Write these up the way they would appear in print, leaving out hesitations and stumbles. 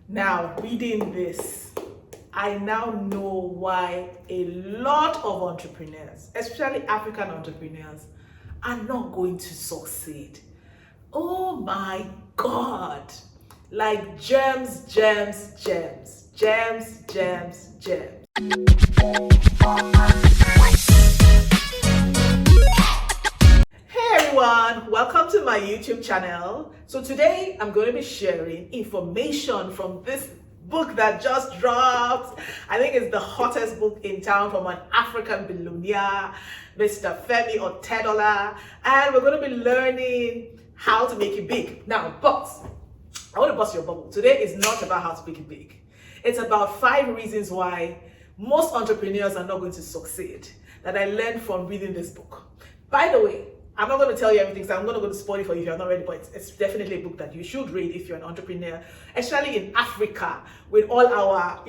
Now, reading this, I now know why a lot of entrepreneurs, especially African entrepreneurs, are not going to succeed. Oh my God. Like gems, gems, gems, gems, gems, gems. Hey everyone, welcome to my YouTube channel. So today I'm going to be sharing information from this book that just dropped. I think it's the hottest book in town from an African billionaire, Mr. Femi Otedola, and we're going to be learning how to make it big. Now, but I want to bust your bubble. Today is not about how to make it big. It's about 5 reasons why most entrepreneurs are not going to succeed that I learned from reading this book. By the way, I'm not going to tell you everything, so I'm going to go to spoil it for you if you're not ready, but it's definitely a book that you should read if you're an entrepreneur, especially in Africa, with all our,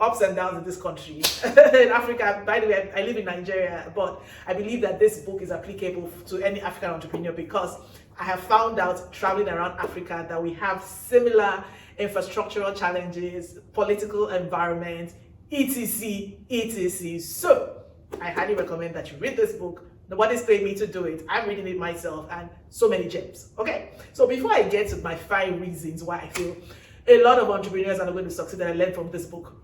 ups and downs in this country. In Africa, by the way, I live in Nigeria, but I believe that this book is applicable to any African entrepreneur because I have found out traveling around Africa that we have similar infrastructural challenges, political environment, etc, etc. So I highly recommend that you read this book. Nobody's paying me to do it. I'm reading it myself, and so many gems. Okay, so before I get to my 5 reasons why I feel a lot of entrepreneurs are not going to succeed that I learned from this book,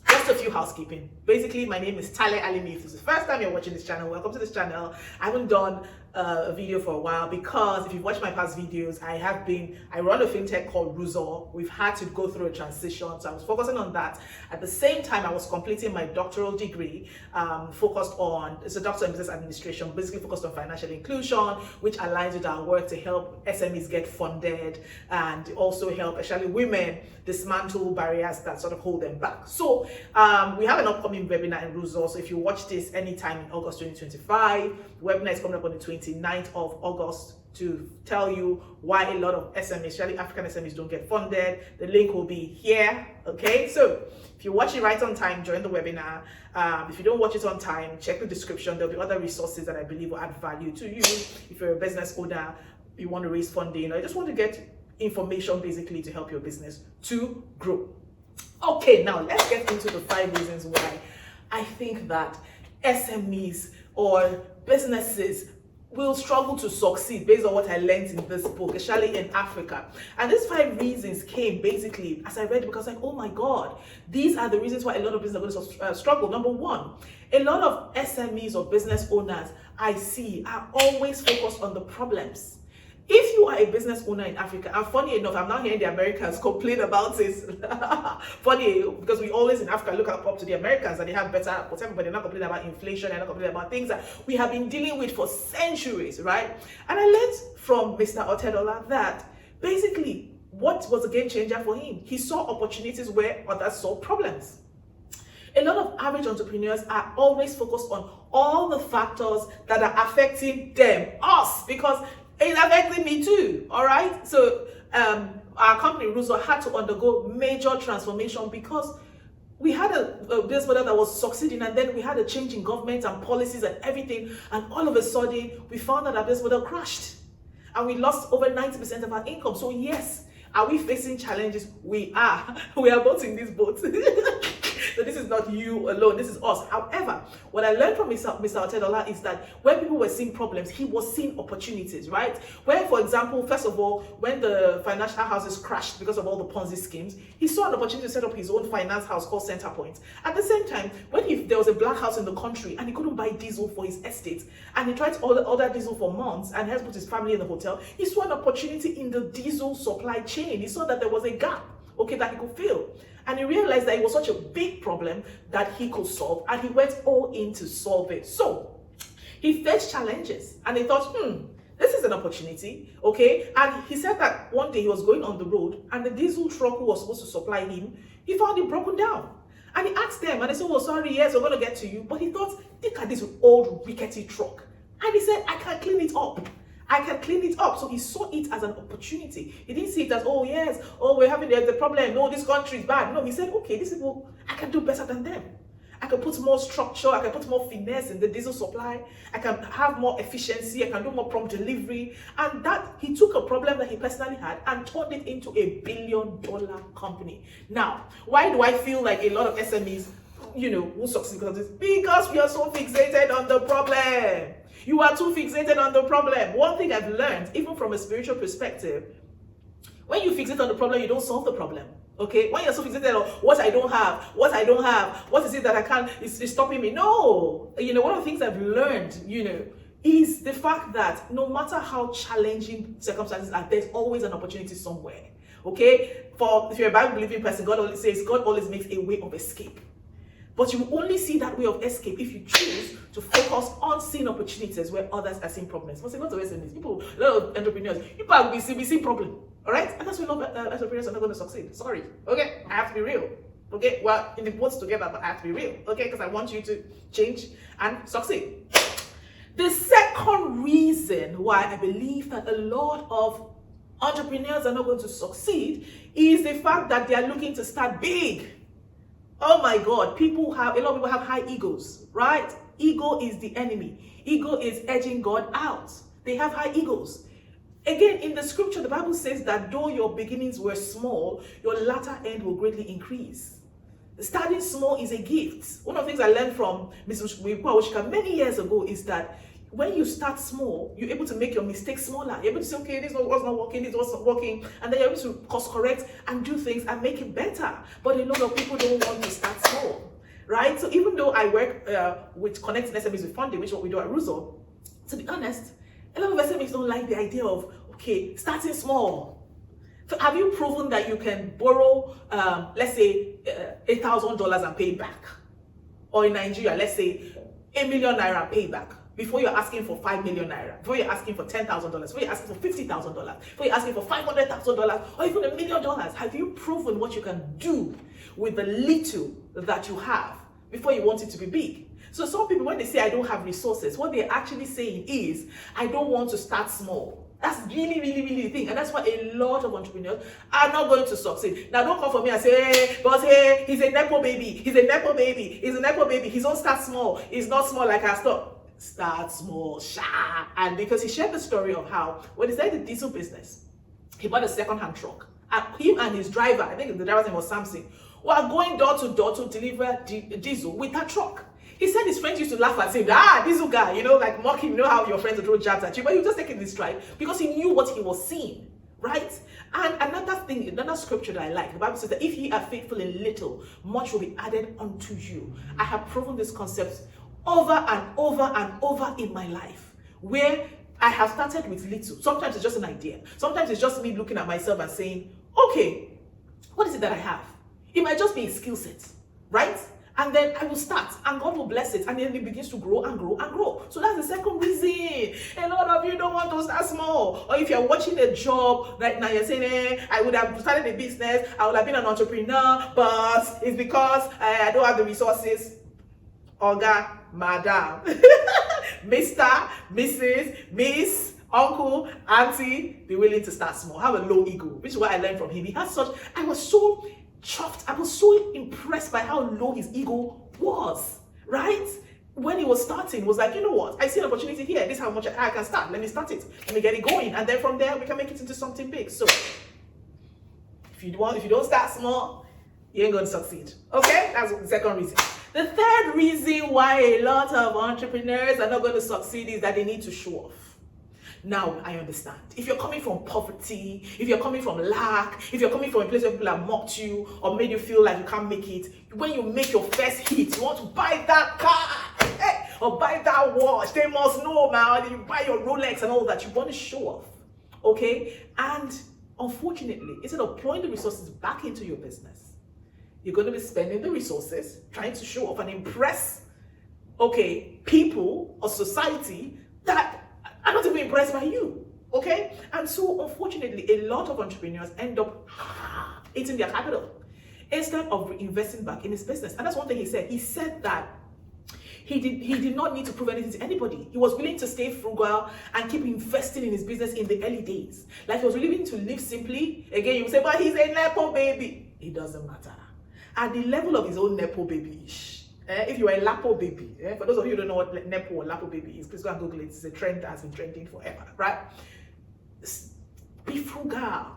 just a few housekeeping. Basically, my name is Tale Alimi. If this is the first time you're watching this channel, welcome to this channel. I haven't done a video for a while because if you've watched my past videos, I run a fintech called Ruzor. We've had to go through a transition, so I was focusing on that. At the same time, I was completing my doctoral degree, it's a doctor in business administration, basically focused on financial inclusion, which aligns with our work to help SMEs get funded and also help, especially women, dismantle barriers that sort of hold them back. So we have an upcoming webinar in Ruzor. So if you watch this anytime in August 2025, the webinar is coming up on the 29th of August to tell you why a lot of SMEs, especially African SMEs, don't get funded. The link will be here. Okay, so if you watch it right on time, join the webinar. If you don't watch it on time, check the description. There'll be other resources that I believe will add value to you. If you're a business owner, you want to raise funding, or you just want to get information basically to help your business to grow. Okay, now let's get into the 5 reasons why I think that SMEs or businesses will struggle to succeed based on what I learned in this book, especially in Africa. And these 5 reasons came basically as I read it because like, oh my God, these are the reasons why a lot of businesses are going to struggle. Number 1, a lot of SMEs or business owners I see are always focused on the problems. If you are a business owner in Africa, and funny enough, I'm not hearing the Americans complain about this. Funny, because we always in Africa look up to the Americans and they have better whatever, but they're not complaining about inflation, they're not complaining about things that we have been dealing with for centuries, right? And I learned from Mr. Otedola that basically what was a game changer for him? He saw opportunities where others saw problems. A lot of average entrepreneurs are always focused on all the factors that are affecting them, us, because it's affecting me too, all right? So our company, Ruzo, had to undergo major transformation because we had a business model that was succeeding, and then we had a change in government and policies and everything, and all of a sudden, we found that our business model crashed, and we lost over 90% of our income. So yes, are we facing challenges? We are. We are both in this boat. So this is not you alone, this is us. However, what I learned from Mr. Otedola is that when people were seeing problems, he was seeing opportunities, right? Where, for example, first of all, when the financial houses crashed because of all the Ponzi schemes, he saw an opportunity to set up his own finance house called Centerpoint. At the same time, when there was a black house in the country and he couldn't buy diesel for his estate, and he tried to order diesel for months and had to put his family in the hotel, he saw an opportunity in the diesel supply chain. He saw that there was a gap, okay, that he could fill. And he realized that it was such a big problem that he could solve, and he went all in to solve it. So he faced challenges and he thought, this is an opportunity, okay? And he said that one day he was going on the road and the diesel truck who was supposed to supply him, he found it broken down. And he asked them and they said, well, sorry, yes, we're going to get to you. But he thought, look at this old rickety truck. And he said, I can clean it up. I can clean it up. So he saw it as an opportunity. He didn't see it as, oh yes, oh, there's a problem. No, this country is bad. No, he said, okay, these people, I can do better than them. I can put more structure, I can put more finesse in the diesel supply, I can have more efficiency, I can do more prompt delivery. And that, he took a problem that he personally had and turned it into a $1 billion company. Now, why do I feel like a lot of SMEs, who succeed because of this? Because we are so fixated on the problem. You are too fixated on the problem. One thing I've learned, even from a spiritual perspective, when you fixate on the problem, you don't solve the problem. Okay, when you're so fixated on what I don't have, what is it that I can't, is stopping me? No, one of the things I've learned, is the fact that no matter how challenging circumstances are, there's always an opportunity somewhere. Okay, if you're a Bible believing person, God always says God always makes a way of escape. But you only see that way of escape if you choose to focus on seeing opportunities where others are seeing problems. What's a lot of SMEs, people, a lot of entrepreneurs, people will be seeing problem. All right, and that's why a lot of entrepreneurs are not going to succeed. Sorry, okay, I have to be real. Okay, well, in the both together, but I have to be real. Okay, because I want you to change and succeed. The second reason why I believe that a lot of entrepreneurs are not going to succeed is the fact that they are looking to start big. Oh my God, a lot of people have high egos, right? Ego is the enemy. Ego is edging God out. They have high egos. Again, in the scripture, the Bible says that though your beginnings were small, your latter end will greatly increase. Starting small is a gift. One of the things I learned from Mrs. Wishka many years ago is that when you start small, you're able to make your mistakes smaller. You're able to say, okay, this was not working, this wasn't working, and then you're able to course correct and do things and make it better. But a lot of people don't want to start small, right? So even though I work with connecting SMEs with funding, which is what we do at Russo, to be honest, a lot of SMEs don't like the idea of, okay, starting small. So have you proven that you can borrow, let's say, $8,000 and pay it back? Or in Nigeria, let's say, 1 million naira and pay it back? Before you're asking for 5 million naira, before you're asking for $10,000, before you're asking for $50,000, before you're asking for $500,000, or even $1 million, have you proven what you can do with the little that you have before you want it to be big? So some people, when they say I don't have resources, what they're actually saying is, I don't want to start small. That's really, really, really the thing. And that's why a lot of entrepreneurs are not going to succeed. Now, don't come for me and say, hey, boss, hey, he's a Nepo baby. He's a Nepo baby. He's a Nepo baby. He's don't start small. He's not small like I start. Start small, sha. And because he shared the story of how, when he started the diesel business, he bought a second-hand truck. And him and his driver, I think the driver's name was Samson, were going door to door to deliver diesel with that truck. He said his friends used to laugh at him, diesel guy, like mocking, how your friends would throw jabs at you, but he was just taking this stride because he knew what he was seeing, right? And another scripture that I like, the Bible says that if ye are faithful in little, much will be added unto you. I have proven this concept over and over and over in my life, where I have started with little. Sometimes it's just an idea. Sometimes it's just me looking at myself and saying, okay, what is it that I have? It might just be a skill set, right? And then I will start and God will bless it. And then it begins to grow and grow and grow. So that's the second reason. A lot of you don't want to start small. Or if you're watching a job right now, you're saying, I would have started a business, I would have been an entrepreneur, but it's because I don't have the resources. Oga, madam, Mr., Mrs., Miss, uncle, auntie, be willing to start small. Have a low ego, which is what I learned from him. He has such, I was so chuffed. I was so impressed by how low his ego was, right? When he was starting, was like, you know what? I see an opportunity here. This is how much I can start. Let me start it. Let me get it going. And then from there, we can make it into something big. So if you don't start small, you ain't going to succeed. Okay? That's the second reason. The third reason why a lot of entrepreneurs are not going to succeed is that they need to show off. Now, I understand. If you're coming from poverty, if you're coming from lack, if you're coming from a place where people have mocked you or made you feel like you can't make it, when you make your first hit, you want to buy that car or buy that watch. They must know, man. You buy your Rolex and all that. You want to show off, okay? And unfortunately, instead of pouring the resources back into your business, you're going to be spending the resources trying to show off and impress, okay, people or society that are not even impressed by you, okay? And so, unfortunately, a lot of entrepreneurs end up eating their capital instead of investing back in his business. And that's one thing he said. He said that he did not need to prove anything to anybody. He was willing to stay frugal and keep investing in his business in the early days. Like he was willing to live simply. Again, you say, but he's a Nepo baby. It doesn't matter. At the level of his own Nepo baby-ish, If you are a Lapo baby, for those of you who don't know what Nepo or Lapo baby is, please go and Google it. It's a trend that has been trending forever, right? Be frugal.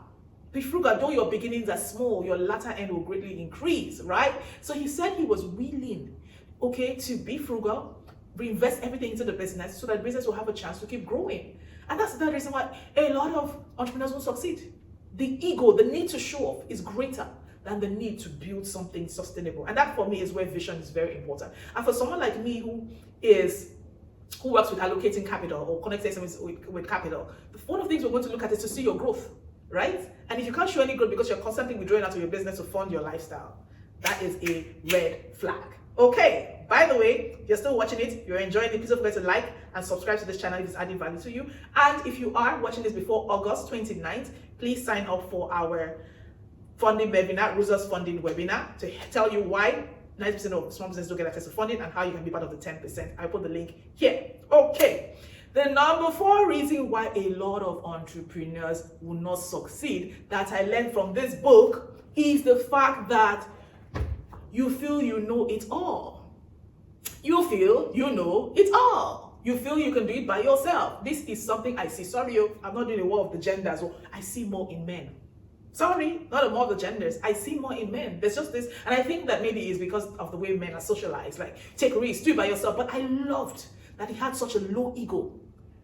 Be frugal. Though your beginnings are small, your latter end will greatly increase, right? So he said he was willing, okay, to be frugal, reinvest everything into the business so that business will have a chance to keep growing. And that's the reason why a lot of entrepreneurs won't succeed. The ego, the need to show off is greater than the need to build something sustainable. And that for me is where vision is very important. And for someone like me who works with allocating capital or connecting with capital, one of the things we're going to look at is to see your growth, right? And if you can't show any growth because you're constantly withdrawing out of your business to fund your lifestyle, that is a red flag. Okay, by the way, if you're still watching it, you're enjoying it, please don't forget to like and subscribe to this channel if it's adding value to you. And if you are watching this before August 29th, please sign up for our funding webinar, Rosa's funding webinar, to tell you why 90% of small businesses don't get access to funding and how you can be part of the 10%. I put the link here. Okay. The number 4 reason why a lot of entrepreneurs will not succeed that I learned from this book is the fact that you feel you know it all. You feel you know it all. You feel you can do it by yourself. This is something I see. Sorry, I'm not doing a war of the genders. I see more in men. Sorry, not a more of the genders. I see more in men. There's just this, and I think that maybe it's because of the way men are socialized. Like, take risks, do it by yourself. But I loved that he had such a low ego,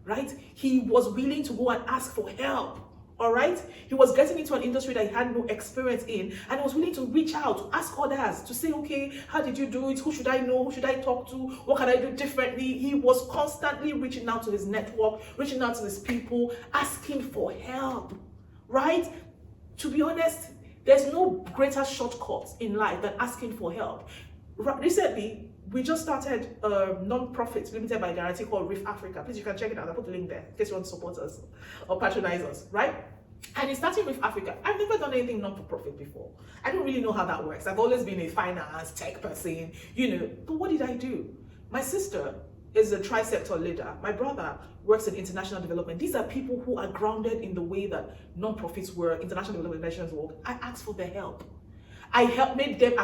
right? He was willing to go and ask for help. All right, he was getting into an industry that he had no experience in, and he was willing to reach out, to ask others, to say, okay, how did you do it? Who should I know? Who should I talk to? What can I do differently? He was constantly reaching out to his network, reaching out to his people, asking for help, right? To be honest, there's no greater shortcut in life than asking for help. Recently, we just started a non-profit limited by guarantee called Reef Africa. Please, you can check it out. I'll put the link there in case you want to support us or patronize us, right? And it's starting with Africa. I've never done anything non-for-profit before. I don't really know how that works. I've always been a finance, tech person, but what did I do? My sister is a tri-sector leader. My brother works in international development. These are people who are grounded in the way that non-profits work, international development organizations work. I asked for their help. I made them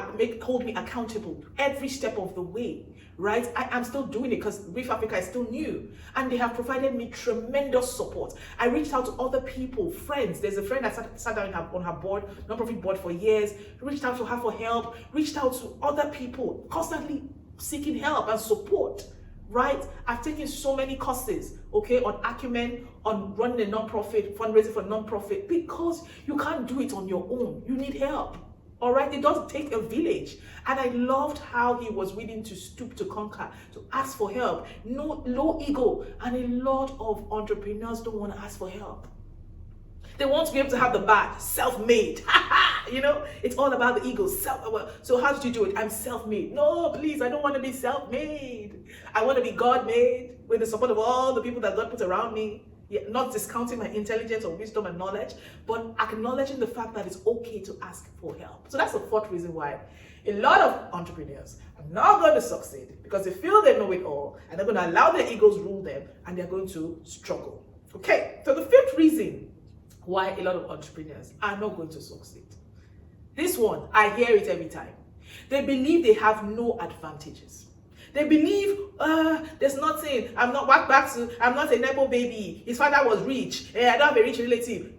hold me accountable every step of the way, right? I am still doing it because Reef Africa is still new, and they have provided me tremendous support. I reached out to other people, friends. There's a friend that sat down on her board, non-profit board for years, reached out to her for help, reached out to other people, constantly seeking help and support, right? I've taken so many courses, okay, on acumen, on running a non-profit, fundraising for non-profit, because you can't do it on your own. You need help. All right, it does take a village. And I loved how he was willing to stoop to conquer, to ask for help. No low ego. And a lot of entrepreneurs don't want to ask for help. They want to be able to have the badge, self-made. It's all about the ego. So how did you do it? I'm self-made. No, please, I don't want to be self-made. I want to be God-made with the support of all the people that God put around me. Yeah, not discounting my intelligence or wisdom and knowledge, but acknowledging the fact that it's okay to ask for help. So that's the 4th reason why a lot of entrepreneurs are not going to succeed, because they feel they know it all and they're going to allow their egos rule them, and they're going to struggle. Okay, so the 5th reason why a lot of entrepreneurs are not going to succeed. This one, I hear it every time. They believe they have no advantages. They believe, there's nothing, I'm not a Nepo baby. His father was rich. I don't have a rich relative.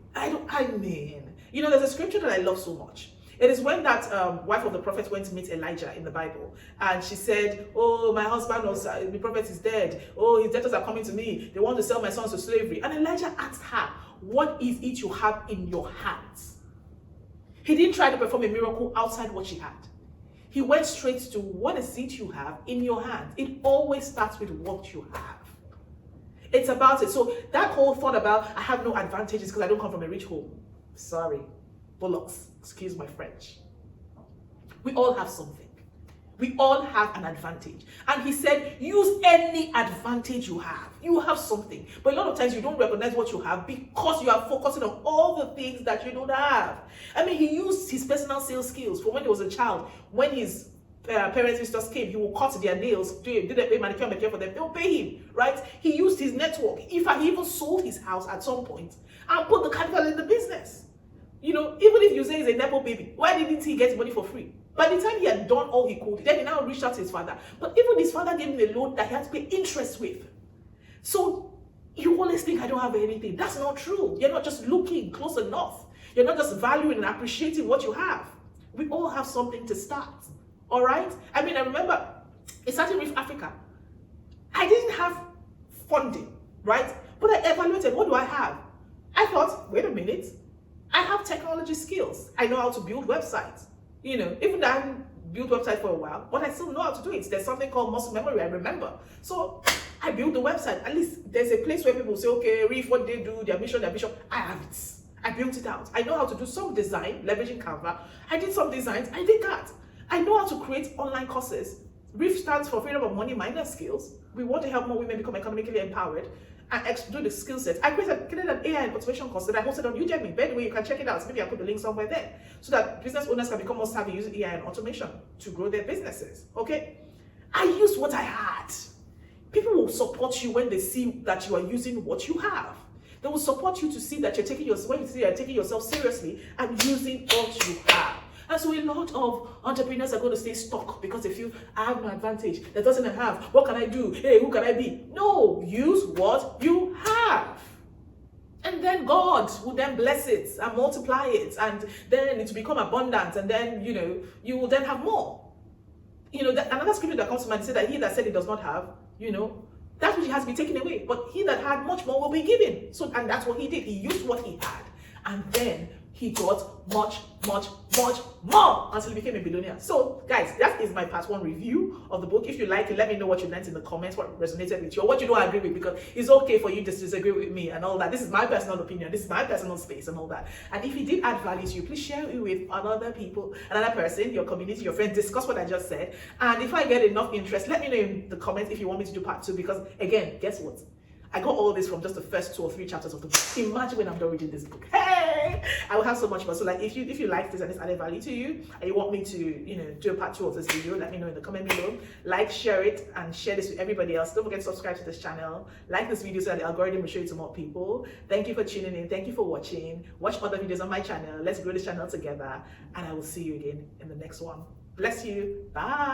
There's a scripture that I love so much. It is when that wife of the prophet went to meet Elijah in the Bible. And she said, oh, my husband, the prophet is dead. Oh, his debtors are coming to me. They want to sell my sons to slavery. And Elijah asked her, what is it you have in your hands? He didn't try to perform a miracle outside what she had. He went straight to, what is it you have in your hand? It always starts with what you have. It's about it. So that whole thought about, I have no advantages because I don't come from a rich home. Sorry, bullocks, excuse my French. We all have something. We all have an advantage. And he said, use any advantage you have. You have something. But a lot of times you don't recognize what you have because you are focusing on all the things that you don't have. He used his personal sales skills from when he was a child. When his parents visitors came, he will cut their nails, did they pay manicure for them? They will pay him, right? He used his network. In fact, he even sold his house at some point and put the capital in the business. You know, even if you say he's a Nepo baby, why didn't he get money for free? By the time he had done all he could, then he now reached out to his father. But even his father gave him a loan that he had to pay interest with. So you always think I don't have anything. That's not true. You're not just looking close enough. You're not just valuing and appreciating what you have. We all have something to start. All right? I mean, I remember in starting with Africa, I didn't have funding, right? But I evaluated, what do I have? I thought, wait a minute, I have technology skills. I know how to build websites. You know, even though I haven't built websites for a while, but I still know how to do it. There's something called muscle memory, I remember. So I built the website. At least there's a place where people say, okay, Reef, what they do, their mission. I have it. I built it out. I know how to do some design, leveraging Canva. I did some designs. I did that. I know how to create online courses. Reef stands for Freedom of Money Minor Skills. We want to help more women become economically empowered and do the skill sets. I created an AI and automation course that I hosted on Udemy. By the way, you can check it out. Maybe I'll put the link somewhere there so that business owners can become more savvy using AI and automation to grow their businesses. Okay? I used what I had. People will support you when they see that you are using what you have. They will support you to see that you're taking yourself seriously and using what you have. And so a lot of entrepreneurs are going to stay stuck because they feel, I have no advantage. That doesn't have. What can I do? Hey, who can I be? No, use what you have. And then God will then bless it and multiply it. And then it will become abundant. And then, you know, you will then have more. You know, another scripture that comes to mind said that he that said he does not have, you know, that which has been taken away. But he that had much more will be given. So, and that's what he did. He used what he had. And then he got much more until he became a billionaire. So guys, that is my part 1 review of the book. If you like it, let me know what you learned in the comments, what resonated with you, or what you don't agree with, because it's okay for you to disagree with me and all that. This is my personal opinion. This is my personal space and all that. And if it did add value to you, please share it with other people, another person, your community, your friends. Discuss what I just said. And if I get enough interest, let me know in the comments if you want me to do part 2, because again, guess what? I got all this from just the first 2 or 3 chapters of the book. Imagine when I'm done reading this book. Hey, I will have so much more. So like, if you like this and it's added value to you, and you want me to, you know, do a part 2 of this video, let me know in the comment below. Like, share it, and share this with everybody else. Don't forget to subscribe to this channel. Like this video so that the algorithm will show it to more people. Thank you for tuning in. Thank you for watching. Watch other videos on my channel. Let's grow this channel together. And I will see you again in the next one. Bless you. Bye.